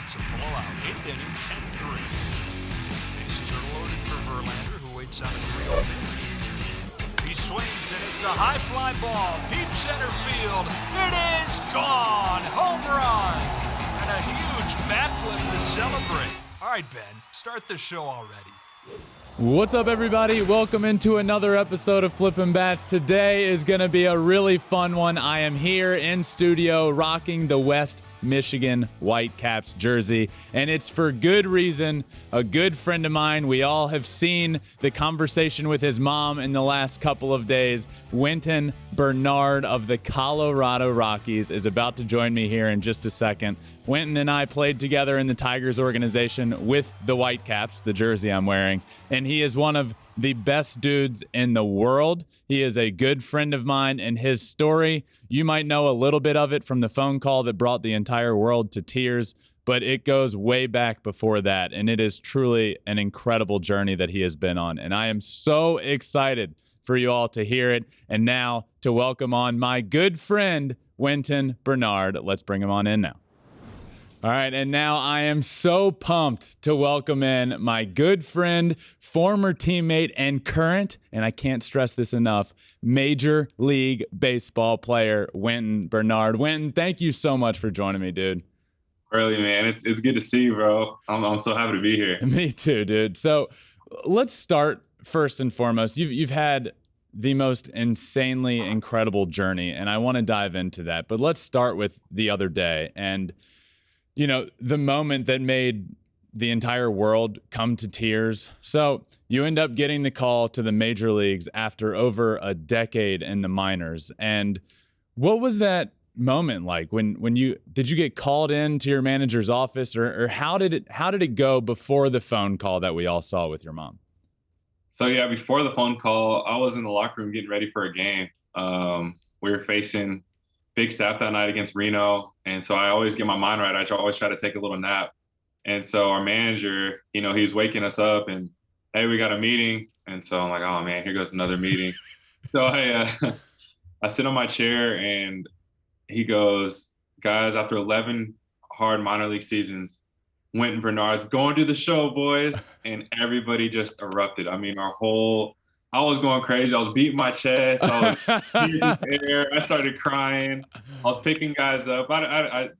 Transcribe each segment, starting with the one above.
It's a blowout. 8th inning, 10-3. Bases are loaded for Verlander, who waits on a 3-0 pitch. He swings, and it's a high fly ball. Deep center field. It is gone. Home run. And a huge bat flip to celebrate. All right, Ben, start the show already. What's up, everybody? Welcome into another episode of Flippin Bats. Today is going to be a really fun one. I am here in studio rocking the West Michigan Whitecaps jersey, and it's for good reason. A good friend of mine, we all have seen the conversation with his mom in the last couple of days. Wynton Bernard of the Colorado Rockies is about to join me here in just a second. Wynton and I played together in the Tigers organization with the Whitecaps, the jersey I'm wearing, and he is one of the best dudes in the world. He is a good friend of mine, and his story, you might know a little bit of it from the phone call that brought the entire world to tears, but it goes way back before that, and it is truly an incredible journey that he has been on, and I am so excited for you all to hear it, and now to welcome on my good friend, Wynton Bernard. Let's bring him on in now. All right, and now I am so pumped to welcome in my good friend, former teammate, and current, and I can't stress this enough, Major League Baseball player, Wynton Bernard. Wynton, thank you so much for joining me, dude. Really, man, it's good to see you, bro. I'm so happy to be here. Me too, dude. So let's start first and foremost. You've had the most insanely incredible journey, and I want to dive into that. But let's start with the other day, and you know, the moment that made the entire world come to tears. So you end up getting the call to the major leagues after over a decade in the minors. And what was that moment like when you did you get called into your manager's office, or how did it go before the phone call that we all saw with your mom? So yeah, before the phone call, I was in the locker room getting ready for a game. We were facing Big Staff that night against Reno. And so I always get my mind right. I always try to take a little nap. And so our manager, you know, he's waking us up and, hey, we got a meeting. And so I'm like, oh man, here goes another meeting. So I sit on my chair and he goes, guys, after 11 hard minor league seasons, Wynton Bernard's going to the show, boys. And everybody just erupted. I mean, I was going crazy. I was beating my chest. I was in the air. I started crying. I was picking guys up.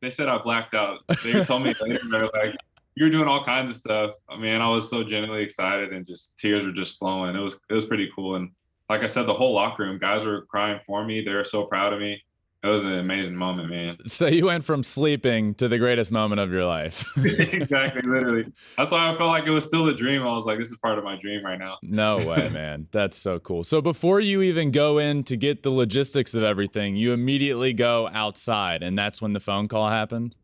They said I blacked out. They told me later, they're like, you were doing all kinds of stuff. I mean, I was so genuinely excited, and just tears were just flowing. It was pretty cool. And like I said, the whole locker room, guys were crying for me. They were so proud of me. It was an amazing moment, man. So you went from sleeping to the greatest moment of your life. Exactly, literally. That's why I felt like it was still a dream. I was like, this is part of my dream right now. No way, man. That's so cool. So before you even go in to get the logistics of everything, you immediately go outside, and that's when the phone call happened?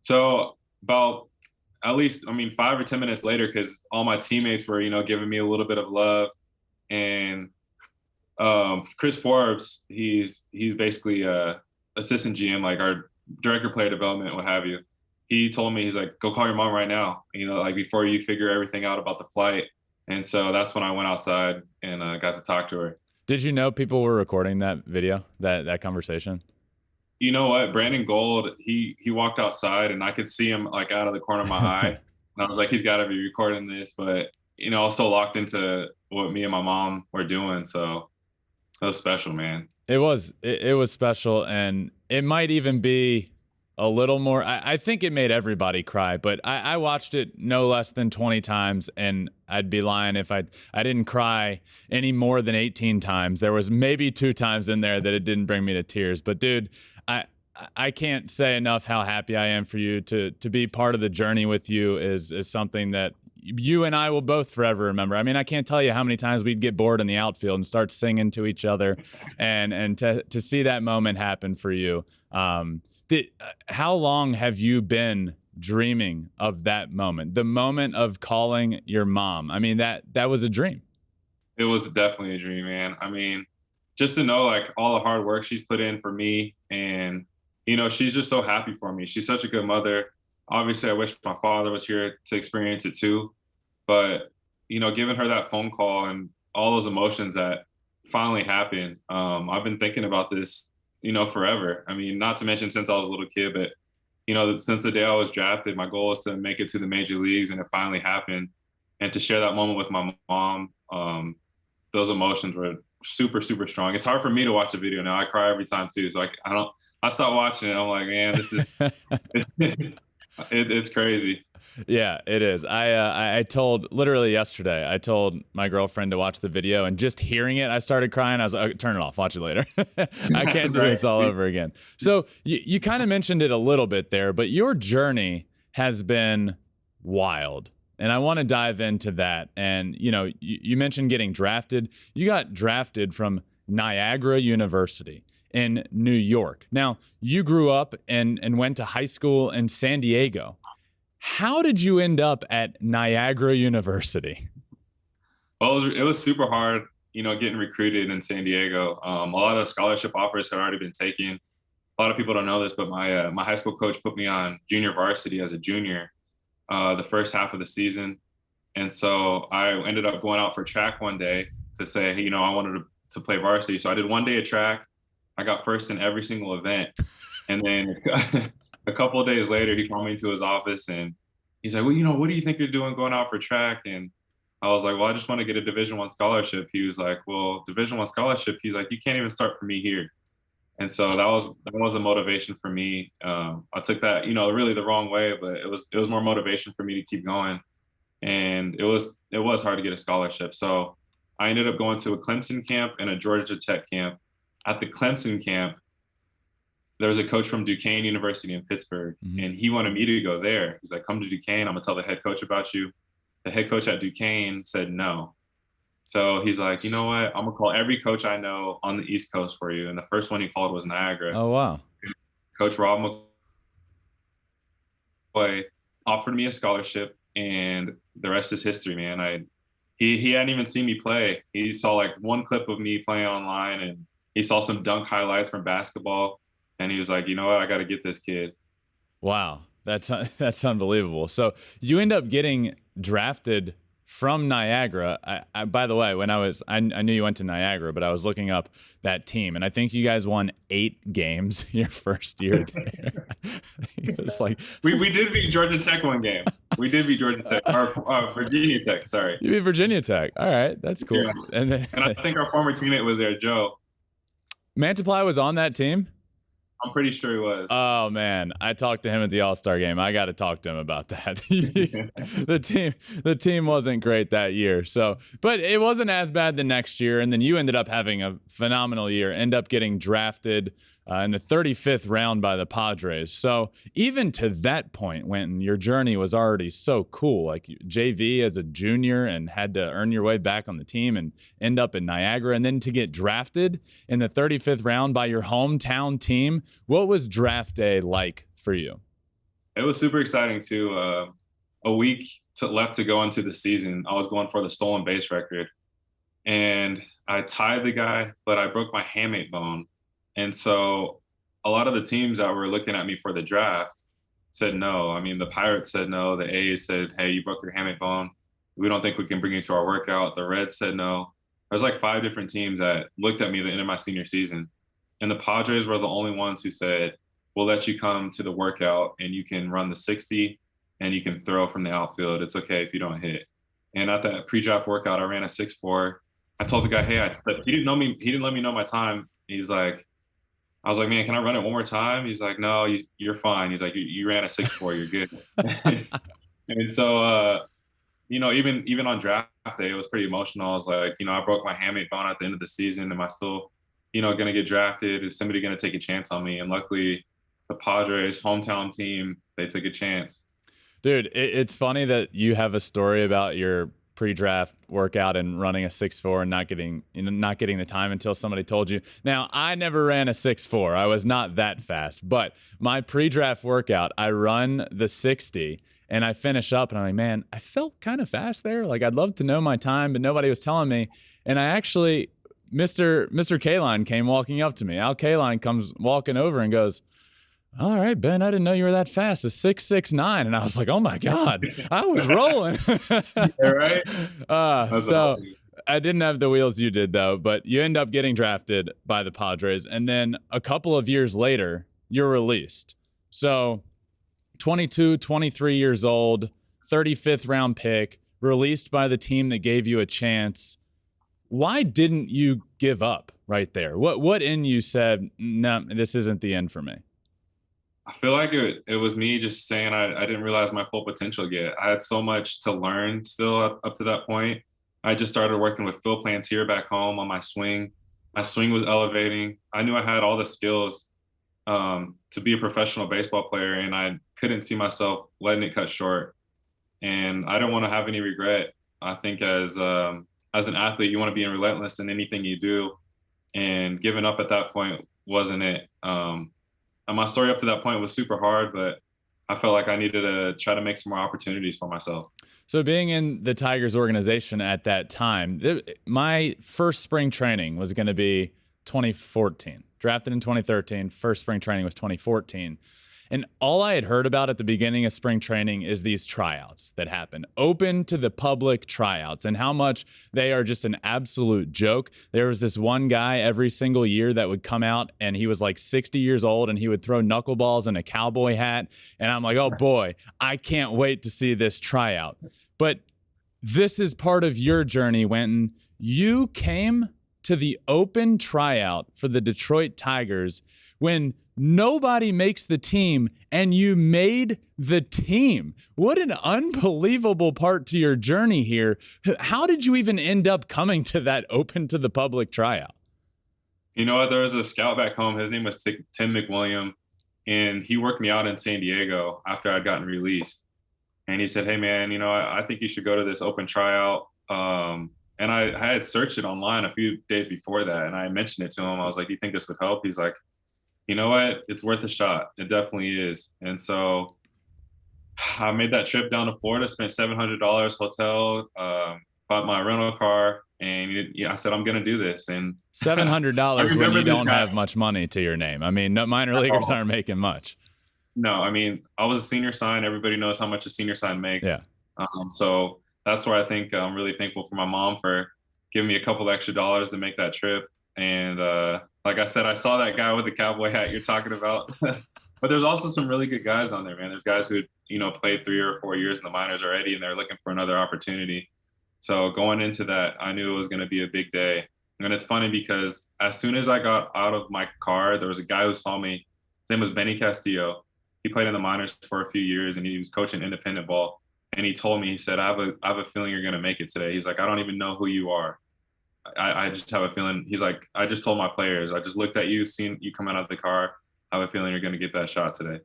So about at least, 5 or 10 minutes later, because all my teammates were, giving me a little bit of love. And Chris Forbes, he's basically assistant GM, like our director of player development, what have you. He told me, he's like, go call your mom right now, like before you figure everything out about the flight. And so that's when I went outside and got to talk to her. Did you know people were recording that video, that conversation? You know what? Brandon Gold, he walked outside and I could see him like out of the corner of my eye. And I was like, he's got to be recording this. But, I was so locked into what me and my mom were doing. So it was special, man. It was special, and it might even be a little more. I think it made everybody cry, but I watched it no less than 20 times, and I'd be lying if I didn't cry any more than 18 times. There was maybe 2 times in there that it didn't bring me to tears. But dude, I can't say enough how happy I am for you. To be part of the journey with you is something that you and I will both forever remember. I mean, I can't tell you how many times we'd get bored in the outfield and start singing to each other, and to see that moment happen for you. How long have you been dreaming of that moment, the moment of calling your mom? I mean, that was a dream. It was definitely a dream, man. I mean, just to know like all the hard work she's put in for me, and she's just so happy for me. She's such a good mother. Obviously, I wish my father was here to experience it too. But, giving her that phone call and all those emotions that finally happened, I've been thinking about this, forever. I mean, not to mention since I was a little kid, but since the day I was drafted, my goal was to make it to the major leagues, and it finally happened. And to share that moment with my mom, those emotions were super, super strong. It's hard for me to watch the video now. I cry every time too. So I start watching it. I'm like, man, this is, it's crazy. Yeah, it is. I told literally yesterday, I told my girlfriend to watch the video, and just hearing it, I started crying. I was like, turn it off, watch it later. I can't do this all over again. So you kind of mentioned it a little bit there, but your journey has been wild. And I want to dive into that. And, you mentioned getting drafted. You got drafted from NIAGARA University in New York. Now, you grew up and went to high school in San Diego. How did you end up at NIAGARA University? Well, it was super hard, getting recruited in San Diego. A lot of scholarship offers had already been taken. A lot of people don't know this, but my high school coach put me on Junior Varsity as a junior the first half of the season. And so I ended up going out for track one day to say, hey, I wanted to play varsity. So I did one day of track. I got first in every single event. And then a couple of days later, he called me into his office and he's like, well, what do you think you're doing going out for track? And I was like, well, I just want to get a Division I scholarship. He was like, well, Division I scholarship. He's like, you can't even start for me here. And so that was a motivation for me. I took that, really the wrong way, but it was more motivation for me to keep going. And it was hard to get a scholarship. So I ended up going to a Clemson camp and a Georgia Tech camp. At the Clemson camp, there was a coach from Duquesne University in Pittsburgh, and he wanted me to go there. He's like, come to Duquesne. I'm gonna tell the head coach about you. The head coach at Duquesne said no. So he's like, you know what? I'm gonna call every coach I know on the East Coast for you. And the first one he called was Niagara. Oh, wow. Coach Rob McCoy offered me a scholarship, and the rest is history, man. He hadn't even seen me play. He saw like one clip of me playing online, and he saw some dunk highlights from basketball. And he was like, you know what? I got to get this kid. Wow. That's unbelievable. So you end up getting drafted from Niagara. I by the way, when I knew you went to Niagara, but I was looking up that team, and I think you guys won 8 games your first year there. It was like we did beat Georgia Tech one game. We did beat Georgia Tech, or Virginia Tech. Sorry, you beat Virginia Tech. All right, that's cool. Yeah. And I think our former teammate was there, Joe. Mantiply was on that team. I'm pretty sure he was. Oh man, I talked to him at the All-Star game. I got to talk to him about that. The team wasn't great that year. So, but it wasn't as bad the next year. And then you ended up having a phenomenal year. End up getting drafted in the 35th round by the Padres. So even to that point, when your journey was already so cool, like JV as a junior and had to earn your way back on the team and end up in Niagara, and then to get drafted in the 35th round by your hometown team. What was draft day like for you? It was super exciting too. A week left to go into the season, I was going for the stolen base record, and I tied the guy, but I broke my hamate bone. And so a lot of the teams that were looking at me for the draft said no. I mean, the Pirates said no. The A's said, hey, you broke your hamate bone. We don't think we can bring you to our workout. The Reds said no. There's like 5 different teams that looked at me at the end of my senior season. And the Padres were the only ones who said, we'll let you come to the workout and you can run the 60 and you can throw from the outfield. It's okay if you don't hit. And at that pre-draft workout, I ran a 6'4". I told the guy, hey, he didn't know me. He didn't let me know my time. I was like, man, can I run it one more time? He's like, no, you're fine. He's like, you ran a 6'4", you're good. And so, even on draft day, it was pretty emotional. I was like, I broke my hamate bone at the end of the season. Am I still, going to get drafted? Is somebody going to take a chance on me? And luckily, the Padres, hometown team, they took a chance. Dude, it's funny that you have a story about your pre-draft workout and running a 6'4" and not getting the time until somebody told you. Now, I never ran a 6'4". I was not that fast, but my pre-draft workout, I run the 60 and I finish up and I'm like, man, I felt kind of fast there. Like, I'd love to know my time, but nobody was telling me. And I actually, Mr. Kaline came walking up to me. Al Kaline comes walking over and goes, all right, Ben, I didn't know you were that fast. A 6'6'9", and I was like, oh my God, I was rolling. Yeah, right? So I didn't have the wheels you did though, but you end up getting drafted by the Padres, and then a couple of years later, you're released. So 22, 23 years old, 35th round pick, released by the team that gave you a chance. Why didn't you give up right there? What in you said, no, this isn't the end for me? I feel like it was me just saying I didn't realize my full potential yet. I had so much to learn still up to that point. I just started working with field plants here back home on my swing. My swing was elevating. I knew I had all the skills to be a professional baseball player, and I couldn't see myself letting it cut short. And I don't want to have any regret. I think as an athlete, you want to be relentless in anything you do, and giving up at that point wasn't it. And my story up to that point was super hard, but I felt like I needed to try to make some more opportunities for myself. So being in the Tigers organization at that time, my first spring training was going to be 2014. Drafted in 2013. First spring training was 2014. And all I had heard about at the beginning of spring training is these tryouts that happen, open to the public tryouts, and how much they are just an absolute joke. There was this one guy every single year that would come out, and he was like 60 years old, and he would throw knuckleballs in a cowboy hat. And I'm like, oh boy, I can't wait to see this tryout. But this is part of your journey, Wynton. You came to the open tryout for the Detroit Tigers when nobody makes the team, and you made the team. What an unbelievable part to your journey here. How did you even end up coming to that open to the public tryout? You know what? There was a scout back home. His name was Tim McWilliam, and he worked me out in San Diego after I'd gotten released. And he said, hey, man, you know, I think you should go to this open tryout. And I had searched it online a few days before that, and I mentioned it to him. I was like, do you think this would help? He's like, you know what? It's worth a shot. It definitely is. And so I made that trip down to Florida, spent $700 hotel, bought my rental car, and I said, I'm going to do this. And $700 when you don't have much money to your name. I mean, minor leaguers aren't making much. No, I mean, I was a senior sign. Everybody knows how much a senior sign makes. Yeah. So that's where I think I'm really thankful for my mom for giving me a couple extra dollars to make that trip. And like I said, I saw that guy with the cowboy hat you're talking about. But there's also some really good guys on there, man. There's guys who, you know, played 3 or 4 years in the minors already, and they're looking for another opportunity. So going into that, I knew it was going to be a big day. And it's funny because as soon as I got out of my car, there was a guy who saw me. His name was Benny Castillo. He played in the minors for a few years, and he was coaching independent ball. And he told me, he said, I have a feeling you're going to make it today. He's like, I don't even know who you are. I just have a feeling. He's like, I just told my players, I just looked at you, seen you coming out of the car. I have a feeling you're going to get that shot today.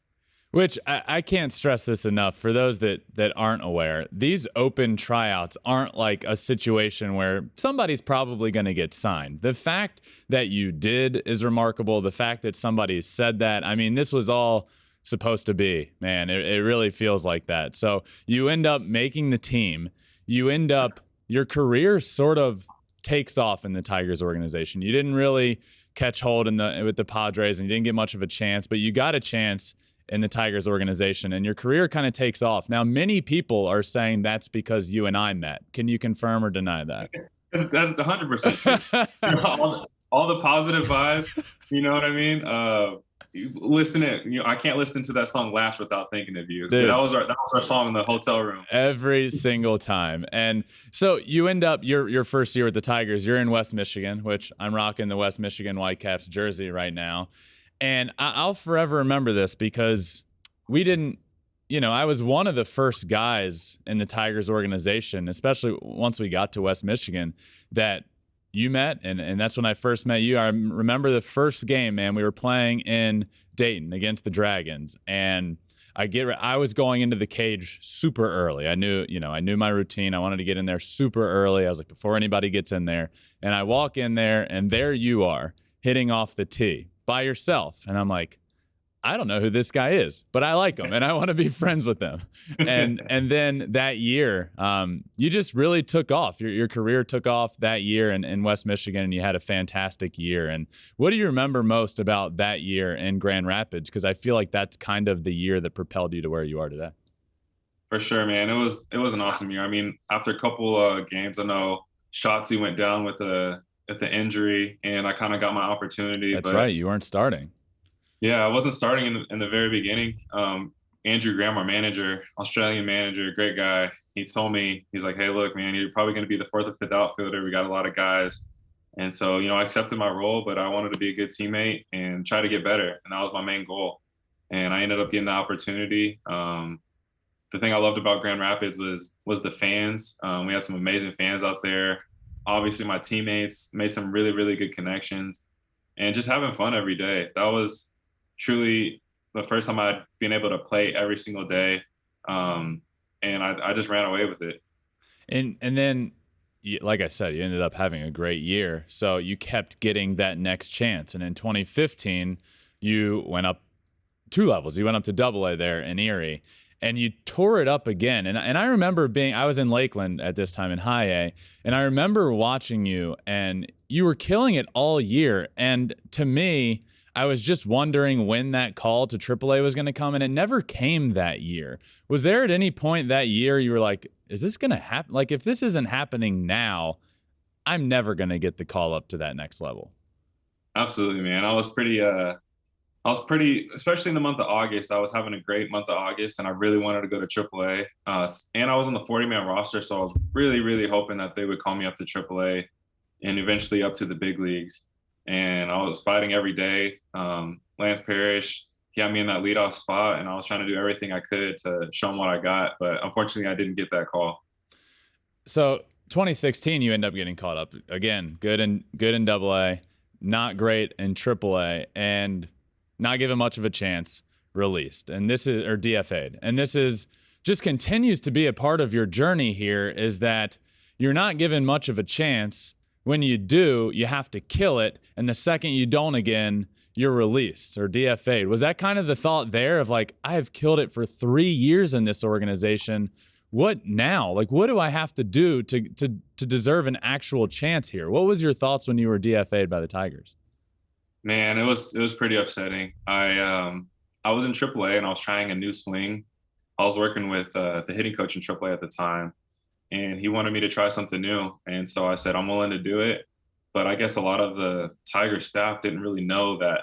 Which I can't stress this enough for those that aren't aware. These open tryouts aren't like a situation where somebody's probably going to get signed. The fact that you did is remarkable. The fact that somebody said that, I mean, this was all supposed to be, man. It really feels like that. So you end up making the team. You end up, your career sort of takes off in the Tigers organization. You didn't really catch hold with the Padres, and you didn't get much of a chance, but you got a chance in the Tigers organization, and your career kind of takes off. Now, many people are saying that's because you and I met. Can you confirm or deny that? That's 100% true. all the positive vibes, you know what I mean? I can't listen to that song Lash without thinking of you. Dude, that was our song in the hotel room every single time. And so you end up your first year with the Tigers. You're in West Michigan, which I'm rocking the West Michigan Whitecaps jersey right now. And I'll forever remember this because we didn't, you know, I was one of the first guys in the Tigers organization, especially once we got to West Michigan, that you met, and that's when I first met you. I remember the first game, man. We were playing in Dayton against the Dragons, and I was going into the cage super early. I knew my routine. I wanted to get in there super early. I was like, before anybody gets in there, and I walk in there, and there you are hitting off the tee by yourself, and I'm like, I don't know who this guy is, but I like him and I want to be friends with him. And then that year, you just really took off. Your career took off that year in West Michigan, and you had a fantastic year. And what do you remember most about that year in Grand Rapids? Because I feel like that's kind of the year that propelled you to where you are today. For sure, man. It was an awesome year. I mean, after a couple games, I know Shotzi went down with the injury, and I kind of got my opportunity. That's right. You weren't starting. Yeah, I wasn't starting in the very beginning. Andrew Graham, our manager, Australian manager, great guy. He told me, he's like, hey, look, man, you're probably going to be the 4th or 5th outfielder. We got a lot of guys. And so, I accepted my role, but I wanted to be a good teammate and try to get better. And that was my main goal. And I ended up getting the opportunity. The thing I loved about Grand Rapids was the fans. We had some amazing fans out there. Obviously, my teammates made some really, really good connections, and just having fun every day. That was truly the first time I'd been able to play every single day, and I just ran away with it. And then, like I said, you ended up having a great year, so you kept getting that next chance. And in 2015, you went up 2 levels. You went up to AA there in Erie. And you tore it up again. And I remember I was in Lakeland at this time in high A, and I remember watching you, and you were killing it all year. And to me, I was just wondering when that call to AAA was going to come, and it never came that year. Was there at any point that year you were like, is this going to happen? Like, if this isn't happening now, I'm never going to get the call up to that next level. Absolutely, man. I was pretty, especially in the month of August, I was having a great month of August, and I really wanted to go to AAA. And I was on the 40-man roster, so I was really, really hoping that they would call me up to AAA and eventually up to the big leagues. And I was fighting every day. Lance Parrish, he had me in that leadoff spot, and I was trying to do everything I could to show him what I got. But unfortunately, I didn't get that call. So 2016, you end up getting caught up again. Good in AA, not great in AAA, and not given much of a chance, released. And this is, or DFA'd. And this is just continues to be a part of your journey here, is that you're not given much of a chance. When you do, you have to kill it. And the second you don't again, you're released or DFA'd. Was that kind of the thought there of like, I have killed it for 3 years in this organization. What now? Like, what do I have to do to deserve an actual chance here? What was your thoughts when you were DFA'd by the Tigers? Man, it was pretty upsetting. I was in AAA and I was trying a new swing. I was working with the hitting coach in AAA at the time, and he wanted me to try something new. And so I said, I'm willing to do it. But I guess a lot of the Tiger staff didn't really know that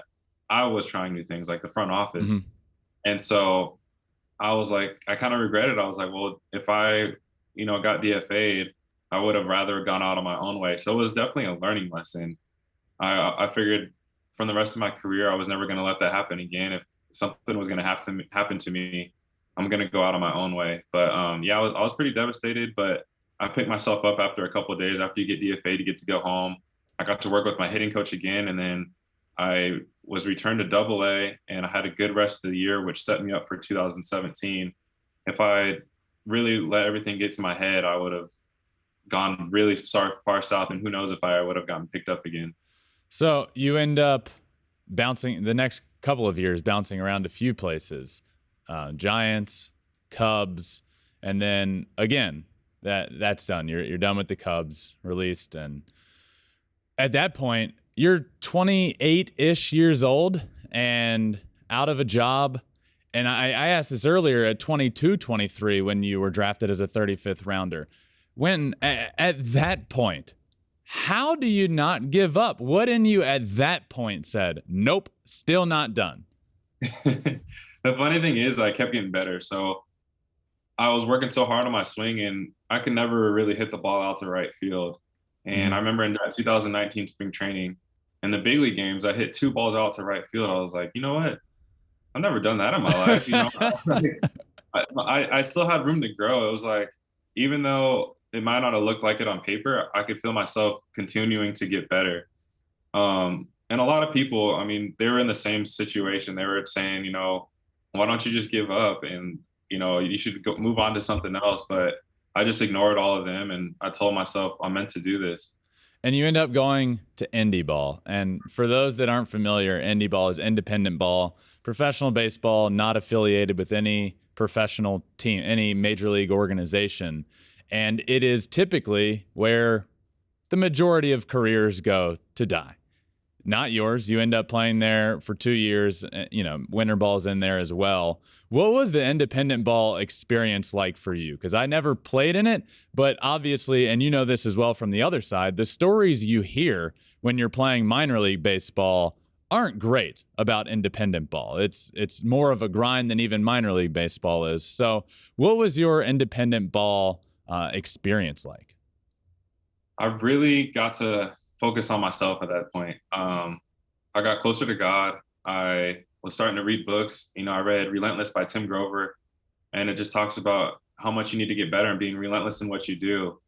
I was trying new things, like the front office. Mm-hmm. And so I was like, I kind of regretted it. I was like, well, if I, got DFA'd, I would have rather gone out on my own way. So it was definitely a learning lesson. I figured from the rest of my career, I was never going to let that happen again. If something was going to happen to me, I'm going to go out on my own way. But I was pretty devastated, but I picked myself up after a couple of days. After you get DFA'd, you get to go home. I got to work with my hitting coach again, and then I was returned to AA, and I had a good rest of the year, which set me up for 2017. If I really let everything get to my head, I would have gone really far south, and who knows if I would have gotten picked up again. So you end up bouncing the next couple of years, bouncing around a few places, Giants, Cubs, and then again, that's done. You're done with the Cubs, released, and at that point, you're 28-ish years old and out of a job. And I asked this earlier at 22, 23 when you were drafted as a 35th rounder. When at that point, how do you not give up? What in you at that point said, nope, still not done? The funny thing is I kept getting better. So I was working so hard on my swing, and I could never really hit the ball out to right field. And I remember in that 2019 spring training, in the big league games, I hit 2 balls out to right field. I was like, you know what? I've never done that in my life. I still had room to grow. It was like, even though it might not have looked like it on paper, I could feel myself continuing to get better. And a lot of people, they were in the same situation. They were saying, why don't you just give up? And, you should go move on to something else. But I just ignored all of them, and I told myself I'm meant to do this. And you end up going to Indy ball. And for those that aren't familiar, Indy ball is independent ball, professional baseball, not affiliated with any professional team, any major league organization. And it is typically where the majority of careers go to die. Not yours. You end up playing there for 2 years. Winter ball's in there as well. What was the independent ball experience like for you? Because I never played in it, but obviously, and you know this as well from the other side, the stories you hear when you're playing minor league baseball aren't great about independent ball. It's more of a grind than even minor league baseball is. So what was your independent ball experience like? I really got to focus on myself at that point. I got closer to God. I was starting to read books. I read Relentless by Tim Grover, and it just talks about how much you need to get better and being relentless in what you do.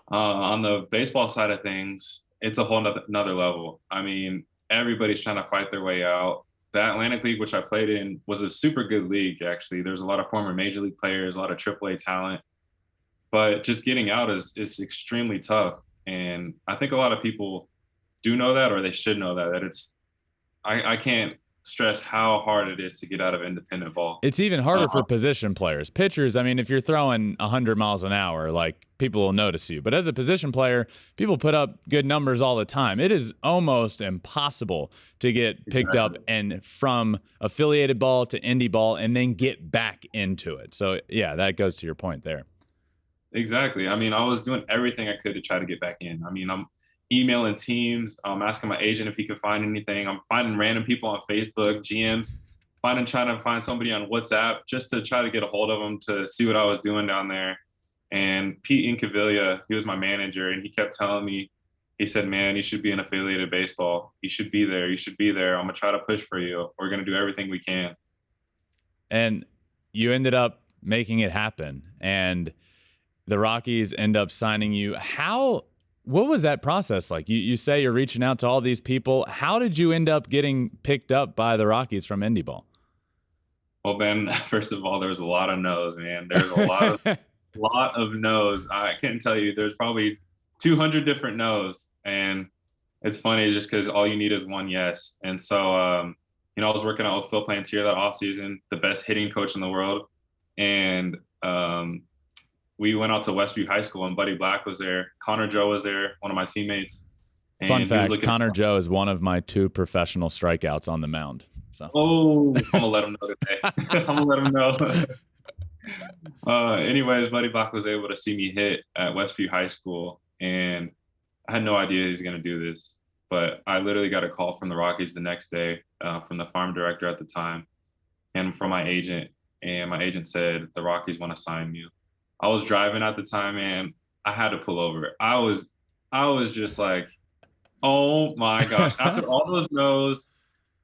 On the baseball side of things, it's a whole another level. I mean, everybody's trying to fight their way out. The Atlantic League, which I played in, was a super good league, actually. There's a lot of former major league players, a lot of AAA talent. But just getting out is extremely tough. And I think a lot of people do know that, or they should know that it's I can't stress how hard it is to get out of independent ball. It's even harder for position players. Pitchers, I mean, if you're throwing 100 miles an hour, like, people will notice you. But as a position player, people put up good numbers all the time. It is almost impossible to get picked up and from affiliated ball to indie ball and then get back into it. So, yeah, that goes to your point there. Exactly. I mean, I was doing everything I could to try to get back in. I mean, I'm emailing teams. I'm asking my agent if he can find anything. I'm finding random people on Facebook, GMs, trying to find somebody on WhatsApp just to try to get a hold of them to see what I was doing down there. And Pete Incaviglia, he was my manager, and he kept telling me, he said, man, you should be in affiliated baseball. You should be there. You should be there. I'm going to try to push for you. We're going to do everything we can. And you ended up making it happen. And the Rockies end up signing you. What was that process like? You say you're reaching out to all these people. How did you end up getting picked up by the Rockies from indie ball? Well, Ben, first of all, there's a lot of no's, man. There's a lot of no's. I can't tell you. There's probably 200 different no's. And it's funny just because all you need is one yes. And so, I was working out with Phil Plantier that offseason, the best hitting coach in the world. And we went out to Westview High School, and Buddy Black was there. Connor Joe was there, one of my teammates. And fun fact, Connor Joe is one of my 2 professional strikeouts on the mound. So. Oh, I'm going to let him know today. I'm going to let him know. Anyways, Buddy Black was able to see me hit at Westview High School, and I had no idea he was going to do this. But I literally got a call from the Rockies the next day, from the farm director at the time, and from my agent. And my agent said, the Rockies want to sign you. I was driving at the time, and I had to pull over. I was just like, oh my gosh. After all those no's,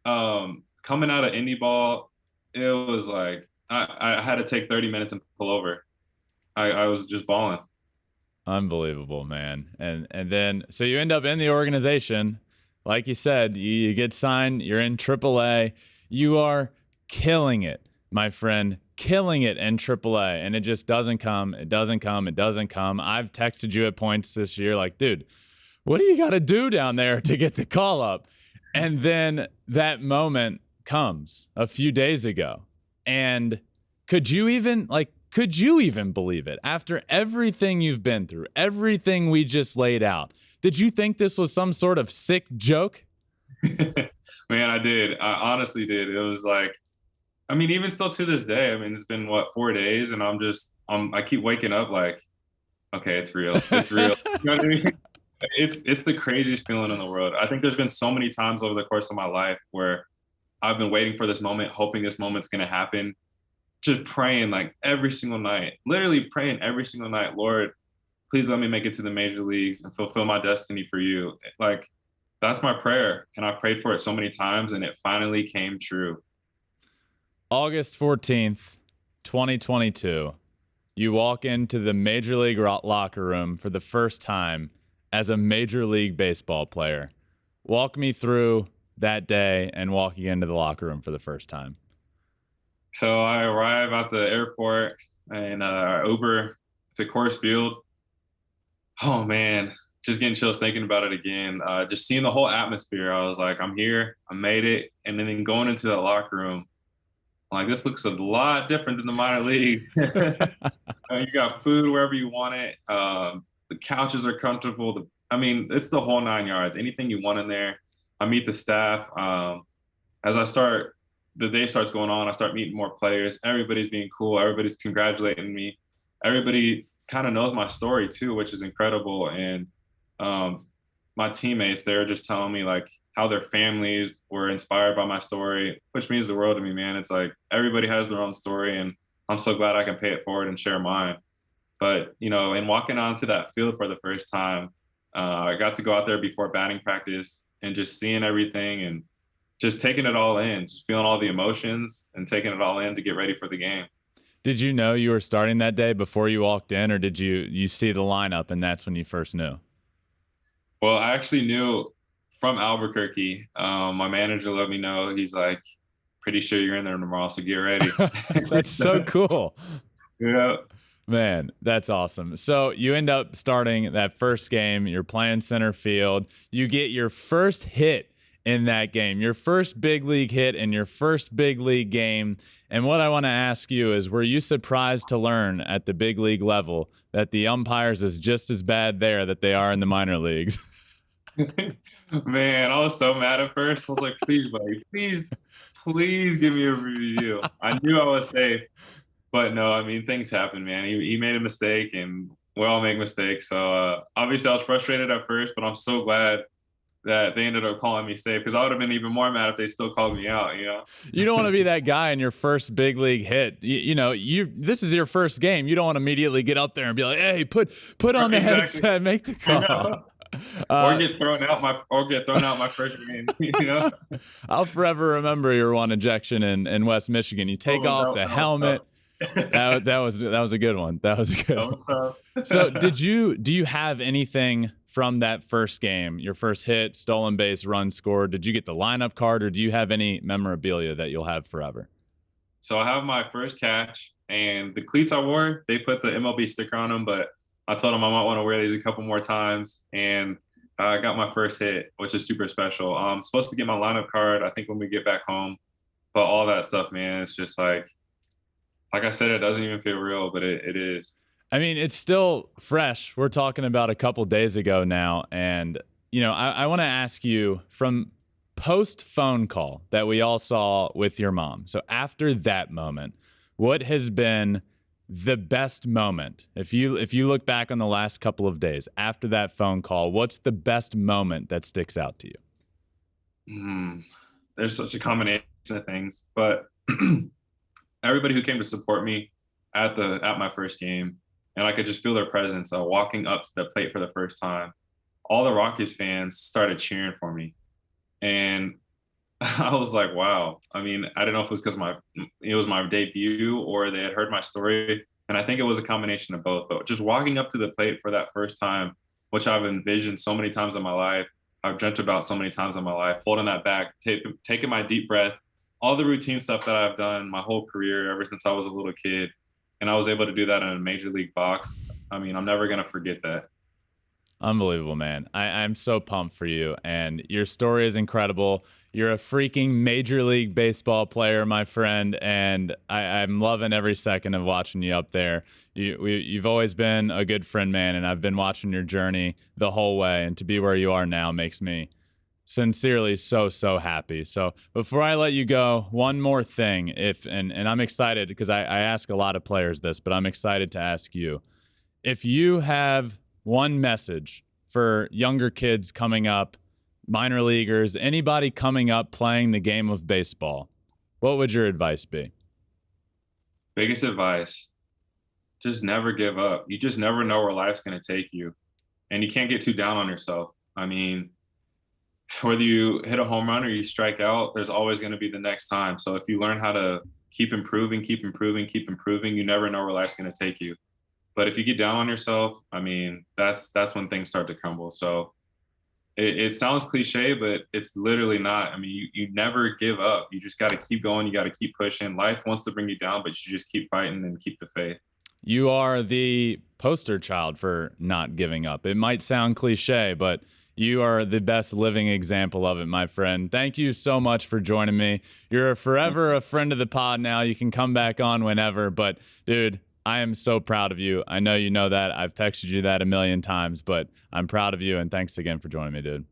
coming out of indie ball, it was like I had to take 30 minutes and pull over. I was just bawling. Unbelievable, man. And then so you end up in the organization. Like you said, you get signed, you're in AAA. You are killing it, my friend. Killing it in AAA, and it just doesn't come. It doesn't come. It doesn't come. I've texted you at points this year like, dude, what do you got to do down there to get the call up? And then that moment comes a few days ago. And could you even believe it? After everything you've been through, everything we just laid out, did you think this was some sort of sick joke? Man, I did. I honestly did. It was like, I mean, even still to this day, I mean, it's been 4 days, and I keep waking up like, okay, it's real. It's real. You know what I mean? It's the craziest feeling in the world. I think there's been so many times over the course of my life where I've been waiting for this moment, hoping this moment's going to happen, just praying like every single night, literally praying every single night, Lord, please let me make it to the major leagues and fulfill my destiny for you. Like, that's my prayer. And I prayed for it so many times, and it finally came true. August 14th, 2022, you walk into the Major League locker room for the first time as a Major League Baseball player. Walk me through that day and walking into the locker room for the first time. So I arrive at the airport and Uber to Coors Field. Oh, man, just getting chills thinking about it again. Just seeing the whole atmosphere. I was like, I'm here. I made it. And then going into that locker room, like, this looks a lot different than the minor league. You got food wherever you want it. The couches are comfortable. It's the whole 9 yards. Anything you want in there. I meet the staff. As the day starts going on, I start meeting more players. Everybody's being cool. Everybody's congratulating me. Everybody kind of knows my story too, which is incredible. And my teammates, they were just telling me like how their families were inspired by my story, which means the world to me, man. It's like everybody has their own story, and I'm so glad I can pay it forward and share mine. But, you know, in walking onto that field for the first time, I got to go out there before batting practice and just seeing everything and just taking it all in, just feeling all the emotions and taking it all in to get ready for the game. Did you know you were starting that day before you walked in, or did you see the lineup and that's when you first knew? Well, I actually knew from Albuquerque. My manager let me know. He's like, pretty sure you're in there tomorrow, so get ready. That's so cool. Yeah. Man, that's awesome. So you end up starting that first game. You're playing center field. You get your first hit in that game, your first big league hit in your first big league game. And what I want to ask you is, were you surprised to learn at the big league level that the umpires is just as bad there that they are in the minor leagues? Man, I was so mad at first. I was like, please, buddy, please give me a review. I knew I was safe. But no, I mean, things happen, man. He made a mistake, and we all make mistakes. So obviously I was frustrated at first, but I'm so glad that they ended up calling me safe, because I would have been even more mad if they still called me out, you know? You don't want to be that guy in your first big league hit. This is your first game. You don't want to immediately get up there and be like, hey, put on the headset, make the call. Or get thrown out my first game, you know? I'll forever remember your one ejection in West Michigan. You take off the helmet. That was a good one. That was a good one. So do you have anything from that first game, your first hit, stolen base, run scored? Did you get the lineup card, or do you have any memorabilia that you'll have forever? So I have my first catch, and the cleats I wore, they put the MLB sticker on them, but I told them I might want to wear these a couple more times, and I got my first hit, which is super special. I'm supposed to get my lineup card, I think, when we get back home, but all that stuff, man, it's just like I said, it doesn't even feel real, but it is. I mean, it's still fresh. We're talking about a couple days ago now. And, I want to ask you, from post phone call that we all saw with your mom. So after that moment, what has been the best moment? If you look back on the last couple of days after that phone call, what's the best moment that sticks out to you? There's such a combination of things, but everybody who came to support me at my first game, and I could just feel their presence walking up to the plate for the first time. All the Rockies fans started cheering for me, and I was like, wow. I mean, I don't know if it was because it was my debut or they had heard my story, and I think it was a combination of both. But just walking up to the plate for that first time, which I've envisioned so many times in my life, I've dreamt about so many times in my life, holding that back, taking my deep breath, all the routine stuff that I've done my whole career ever since I was a little kid, and I was able to do that in a major league box. I mean, I'm never going to forget that. Unbelievable, man. I'm so pumped for you, and your story is incredible. You're a freaking Major League Baseball player, my friend, and I'm loving every second of watching you up there. You've always been a good friend, man, and I've been watching your journey the whole way, and to be where you are now makes me sincerely so happy. So before I let you go, one more thing, and I'm excited because I ask a lot of players this, but I'm excited to ask you, if you have one message for younger kids coming up, minor leaguers, anybody coming up playing the game of baseball, what would your advice be? Biggest advice, just never give up. You just never know where life's going to take you, and you can't get too down on yourself. I mean, whether you hit a home run or you strike out, there's always going to be the next time. So if you learn how to keep improving, you never know where life's going to take you. But if you get down on yourself, I mean, that's when things start to crumble. So it sounds cliche, but it's literally not. I mean, you never give up. You just got to keep going. You got to keep pushing. Life wants to bring you down, but you just keep fighting and keep the faith. You are the poster child for not giving up. It might sound cliche, but you are the best living example of it, my friend. Thank you so much for joining me. You're forever a friend of the pod now. You can come back on whenever. But, dude, I am so proud of you. I know you know that. I've texted you that a million times, but I'm proud of you, and thanks again for joining me, dude.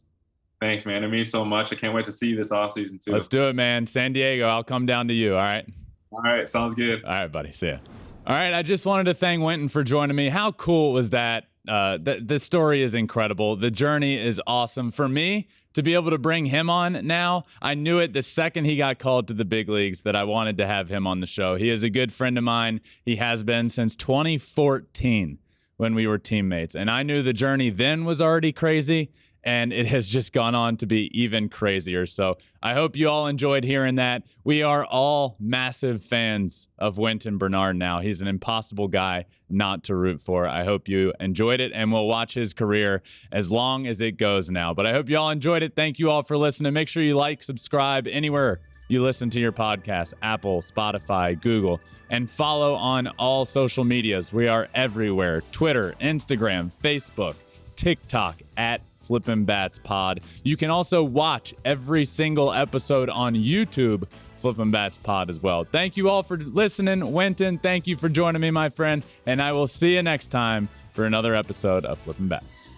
Thanks, man. It means so much. I can't wait to see you this offseason, too. Let's do it, man. San Diego, I'll come down to you, all right? All right, sounds good. All right, buddy. See ya. All right, I just wanted to thank Wynton for joining me. How cool was that? the story is incredible. The journey is awesome. For me, to be able to bring him on now, I knew it the second he got called to the big leagues that I wanted to have him on the show. He is a good friend of mine. He has been since 2014 when we were teammates. And I knew the journey then was already crazy, and it has just gone on to be even crazier. So I hope you all enjoyed hearing that. We are all massive fans of Wynton Bernard now. He's an impossible guy not to root for. I hope you enjoyed it, and we'll watch his career as long as it goes now. But I hope you all enjoyed it. Thank you all for listening. Make sure you like, subscribe anywhere you listen to your podcast, Apple, Spotify, Google, and follow on all social medias. We are everywhere: Twitter, Instagram, Facebook, TikTok, at Flippin Bats Pod. You can also watch every single episode on YouTube, Flippin Bats Pod as well. Thank you all for listening. Wynton, thank you for joining me, my friend, and I will see you next time for another episode of Flippin Bats.